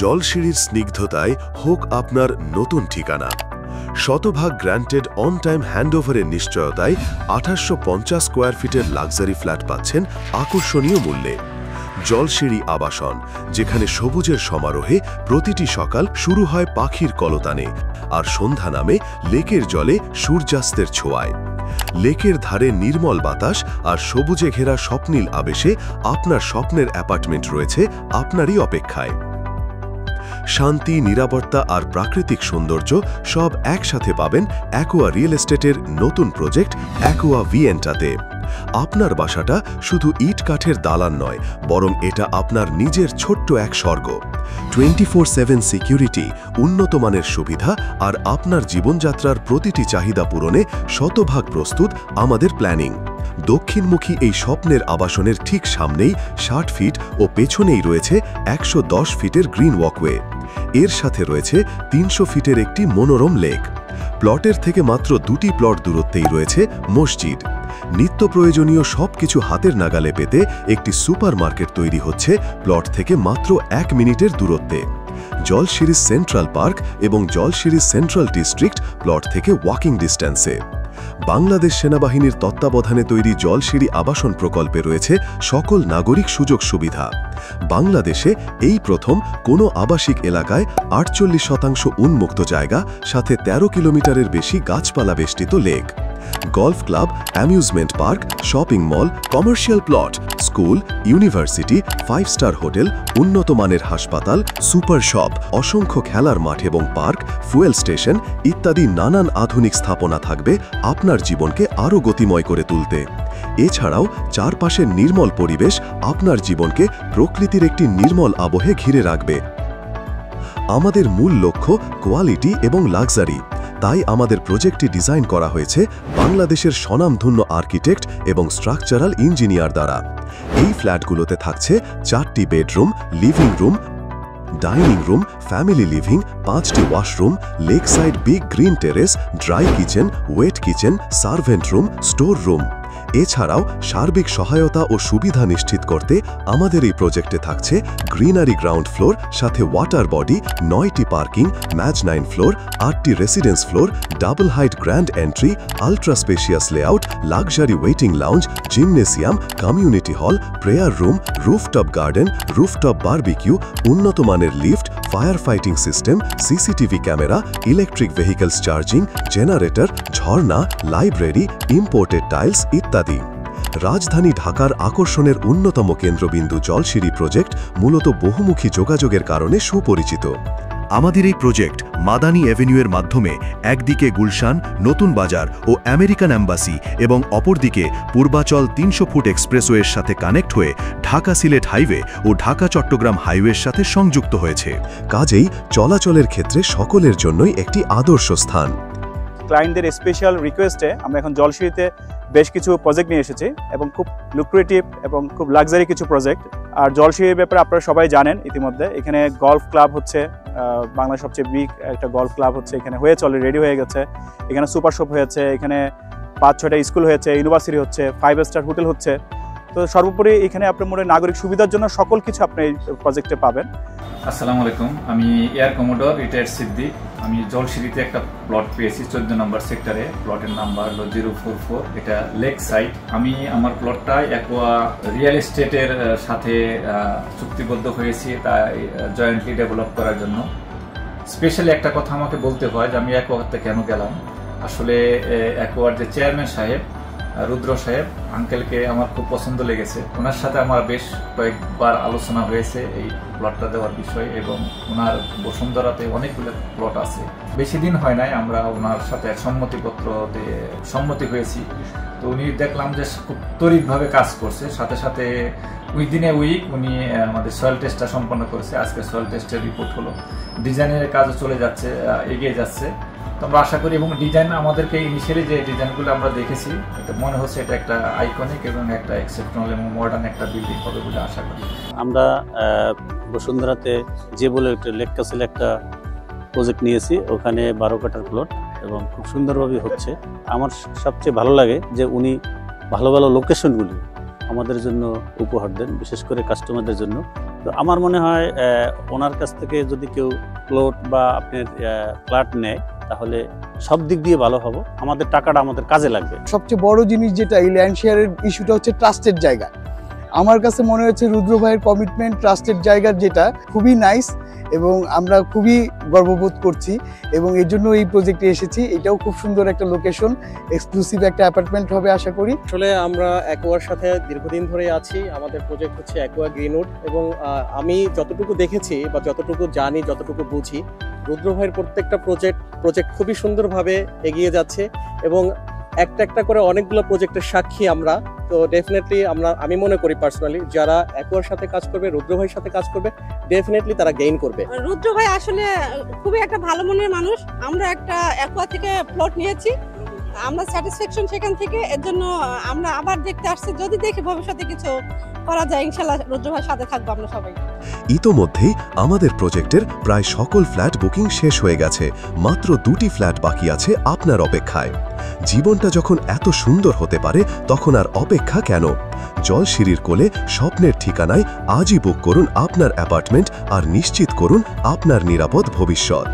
জলসিঁড়ির স্নিগ্ধতায় হোক আপনার নতুন ঠিকানা। শতভাগ গ্র্যান্টেড অন টাইম হ্যান্ডওভারের নিশ্চয়তায় 2850 স্কোয়ার ফিটের লাক্সারি ফ্ল্যাট পাচ্ছেন আকর্ষণীয় মূল্যে। জলসিঁড়ি আবাসন, যেখানে সবুজের সমারোহে প্রতিটি সকাল শুরু হয় পাখির কলতানে, আর সন্ধ্যা নামে লেকের জলে সূর্যাস্তের ছোঁয়ায়। লেকের ধারে নির্মল বাতাস আর সবুজে ঘেরা স্বপ্নীল আবেশে আপনার স্বপ্নের অ্যাপার্টমেন্ট রয়েছে আপনারই অপেক্ষায়। শান্তি, নিরাপত্তা আর প্রাকৃতিক সৌন্দর্য সব একসাথে পাবেন অ্যাকোয়া রিয়েল এস্টেটের নতুন প্রজেক্ট অ্যাকোয়া ভিয়েন্টাতে। আপনার বাসাটা শুধু ইট কাঠের দালান নয়, বরং এটা আপনার নিজের ছোট্ট এক স্বর্গ। 24/7 সিকিউরিটি, উন্নত মানের সুবিধা আর আপনার জীবনযাত্রার প্রতিটি চাহিদা পূরণে শতভাগ প্রস্তুত আমাদের প্ল্যানিং। দক্ষিণমুখী এই স্বপ্নের আবাসনের ঠিক সামনেই 60 ফিট ও পেছনেই রয়েছে 110 ফিটের গ্রিন ওয়াকওয়ে। এর সাথে রয়েছে 300 ফিটের একটি মনোরম লেক। প্লটের থেকে মাত্র 2টি প্লট দূরত্বেই রয়েছে মসজিদ। নিত্য প্রয়োজনীয় সবকিছু হাতের নাগালে পেতে একটি সুপার মার্কেট তৈরি হচ্ছে প্লট থেকে মাত্র 1 মিনিটের দূরত্বে। জলসিঁড়ি সেন্ট্রাল পার্ক এবং জলসিঁড়ি সেন্ট্রাল ডিস্ট্রিক্ট প্লট থেকে ওয়াকিং ডিস্ট্যান্সে। বাংলাদেশ সেনাবাহিনীর তত্ত্বাবধানে তৈরি জলসিঁড়ি আবাসন প্রকল্পে রয়েছে সকল নাগরিক সুযোগ সুবিধা। বাংলাদেশে এই প্রথম কোনো আবাসিক এলাকায় 48% উন্মুক্ত জায়গা, সাথে 13 কিলোমিটারের বেশি গাছপালা বেষ্টিত lake. Golf club, amusement park, shopping mall, commercial plot, school, university, 5 star hotel, উন্নত মানের হাসপাতাল, সুপার শপ, অসংখ্য খেলার মাঠ এবং পার্ক, ফুয়েল স্টেশন ইত্যাদি নানান আধুনিক স্থাপনা থাকবে আপনার জীবনকে আরও গতিময় করে তুলতে। এছাড়াও চারপাশের নির্মল পরিবেশ আপনার জীবনকে প্রকৃতির একটি নির্মল আবহে ঘিরে রাখবে। আমাদের মূল লক্ষ্য কোয়ালিটি এবং লাক্সারি। তাই আমাদের প্রজেক্টটি ডিজাইন করা হয়েছে বাংলাদেশের স্বনামধন্য আর্কিটেক্ট এবং স্ট্রাকচারাল ইঞ্জিনিয়ার দ্বারা। এই ফ্ল্যাটগুলোতে থাকছে 4টি bedroom, living room, dining room, family living, 5টি washroom, lake side big green terrace, dry kitchen, wet kitchen, servant room, store room. এছাড়াও সার্বিক সহায়তা ও সুবিধা নিশ্চিত করতে আমাদের এই প্রজেক্টে থাকছে গ্রিনারি গ্রাউন্ড ফ্লোর, সাথে ওয়াটার বডি, 9টি পার্কিং, ম্যাচ 9 ফ্লোর, 8টি residence floor, double height grand entry, ultra spacious layout, luxury waiting lounge, gymnasium, community hall, prayer room, rooftop garden, rooftop barbecue, উন্নত মানের lift, fire fighting system, CCTV camera, electric vehicles charging, generator, ঝর্ণা, library, imported tiles ইত্যাদি। রাজধানী ঢাকার আকর্ষণের অন্যতম কেন্দ্রবিন্দু Jolshiri project মূলত বহুমুখী যোগাযোগের কারণে সুপরিচিত। আমাদের এই প্রজেক্ট মাদানী অ্যাভিনিউয়ের মাধ্যমে একদিকে গুলশান, নতুন বাজার ও আমেরিকান অ্যাম্বাসি এবং অপরদিকে পূর্বাচল 300 ফুট এক্সপ্রেসওয়ের সাথে কানেক্ট হয়ে ঢাকা সিলেট হাইওয়ে ও ঢাকা চট্টগ্রাম হাইওয়ের সাথে সংযুক্ত হয়েছে। কাজেই চলাচলের ক্ষেত্রে সকলের জন্যই একটি আদর্শ স্থান। ক্লায়েন্টদের স্পেশাল রিকোয়েস্টে আমরা এখন জলসিঁড়িতে বেশ কিছু প্রজেক্ট নিয়ে এসেছি এবং খুব লুক্রেটিভ এবং খুব লাক্সারি কিছু প্রজেক্ট। আর জলসিঁড়ির ব্যাপারে আপনারা সবাই জানেন ইতিমধ্যে, এখানে গলফ ক্লাব হচ্ছে বাংলার সবচেয়ে বিগ একটা গলফ ক্লাব হচ্ছে এখানে হয়েছে, অলরেডি রেডি হয়ে গেছে। এখানে সুপার শপ হয়েছে, এখানে 5-6টা স্কুল হয়েছে, ইউনিভার্সিটি হচ্ছে, 5 স্টার হোটেল হচ্ছে। তো সর্বোপরি এখানে আপনার মনে নাগরিক সুবিধার জন্য সকল কিছু আপনি এই প্রজেক্টে পাবেন। আসসালামু আলাইকুম, আমি এয়ার কমোডর রিটায়ার্ড সিদ্দিক। আমি জলসিঁড়িতে একটা প্লট পেয়েছি 14 নম্বর সেক্টরে। প্লটের নাম্বার হলো 044, এটা লেক সাইড। আমি আমার প্লটটা অ্যাকোয়া রিয়েল এস্টেটের সাথে চুক্তিবদ্ধ হয়েছি তা জয়েন্টলি ডেভেলপ করার জন্য। স্পেশালি একটা কথা আমাকে বলতে হয় যে আমি অ্যাকোয়াতে কেন গেলাম। আসলে অ্যাকোয়ার যে চেয়ারম্যান সাহেব রুদ্র সাহেব আঙ্কেলকে আমার খুব পছন্দ লেগেছে। ওনার সাথে আমার বেশ কয়েকবার আলোচনা হয়েছে এই প্লটটা দেওয়ার বিষয়ে, এবং ওনার বসুন্ধরাতে অনেকগুলো প্লট আছে। বেশি দিন হয় নাই আমরা ওনার সাথে সম্মতিপত্রতে সম্মতি হয়েছি। তো উনি দেখলাম যে খুব তড়িৎভাবে কাজ করছে, সাথে সাথে উইদিন এ উইক উনি আমাদের সয়েল টেস্টটা সম্পন্ন করেছে। আজকে সয়েল টেস্টের রিপোর্ট হলো, ডিজাইনের কাজও চলে যাচ্ছে, এগিয়ে যাচ্ছে। তো আমরা আশা করি, এবং ডিজাইন আমাদেরকে ইনিশিয়ালি যে ডিজাইনগুলো আমরা দেখেছি এটা মনে হচ্ছে এটা একটা আইকনিক এবং একটা এক্সেপশনাল এবং মডার্ন একটা বিল্ডিং হবে বলে আশা করি। আমরা বসুন্ধরাতে যে বলে একটা লেক ক্যাসেল একটা প্রজেক্ট নিয়েছি, ওখানে 12 কাঠার প্লট এবং খুব সুন্দরভাবে হচ্ছে। আমার সবচেয়ে ভালো লাগে যে উনি ভালো ভালো লোকেশনগুলি আমাদের জন্য উপহার দেন, বিশেষ করে কাস্টমারদের জন্য। তো আমার মনে হয় ওনার কাছ থেকে যদি কেউ প্লট বা আপনার ফ্ল্যাট নেয় তাহলে সব দিক দিয়ে ভালো হবে, আমাদের টাকাটা আমাদের কাজে লাগবে। সবচেয়ে বড় জিনিস যেটা এই ল্যান্ড শেয়ারের ইস্যুটা হচ্ছে ট্রাস্টেড জায়গা। আমার কাছে মনে হচ্ছে রুদ্র ভাইয়ের কমিটমেন্ট ট্রাস্টেড জায়গার যেটা খুবই নাইস এবং আমরা খুবই গর্ববোধ করছি এবং এর জন্য এই প্রজেক্টে এসেছি। এটাও খুব সুন্দর একটা লোকেশন, এক্সক্লুসিভ একটা অ্যাপার্টমেন্ট হবে আশা করি। আসলে আমরা অ্যাকোয়ার সাথে দীর্ঘদিন ধরে আছি। আমাদের প্রজেক্ট হচ্ছে অ্যাকোয়া গ্রিনউড এবং আমি যতটুকু দেখেছি বা যতটুকু জানি, যতটুকু বুঝি, রুদ্র ভাইয়ের প্রত্যেকটা প্রজেক্ট খুবই সুন্দরভাবে এগিয়ে যাচ্ছে এবং একটা করে অনেকগুলো প্রজেক্টের সাক্ষী আমরা। তো ডেফিনেটলি আমি মনে করি পার্সোনালি যারা অ্যাকোয়ার সাথে কাজ করবে, রুদ্র ভাইয়ের সাথে কাজ করবে, ডেফিনেটলি তারা গেইন করবে। রুদ্র ভাই আসলে খুবই একটা ভালো মনের মানুষ। আমরা একটা অ্যাকোয়া থেকে প্লট নিয়েছি, আমরা স্যাটিসফ্যাকশন সেখান থেকে। এর জন্য আমরা আবার দেখতে আসছি, যদি দেখি ভবিষ্যতে কিছু করা যায় ইনশাআল্লাহ রুদ্র ভাইয়ের সাথে থাকবো আমরা সবাই। ইতোমধ্যেই আমাদের প্রজেক্টের প্রায় সকল ফ্ল্যাট বুকিং শেষ হয়ে গেছে। মাত্র 2টি ফ্ল্যাট বাকি আছে আপনার অপেক্ষায়। জীবনটা যখন এত সুন্দর হতে পারে তখন আর অপেক্ষা কেন? জলশিরির কোলে স্বপ্নের ঠিকানায় আজই বুক করুন আপনার অ্যাপার্টমেন্ট আর নিশ্চিত করুন আপনার নিরাপদ ভবিষ্যৎ।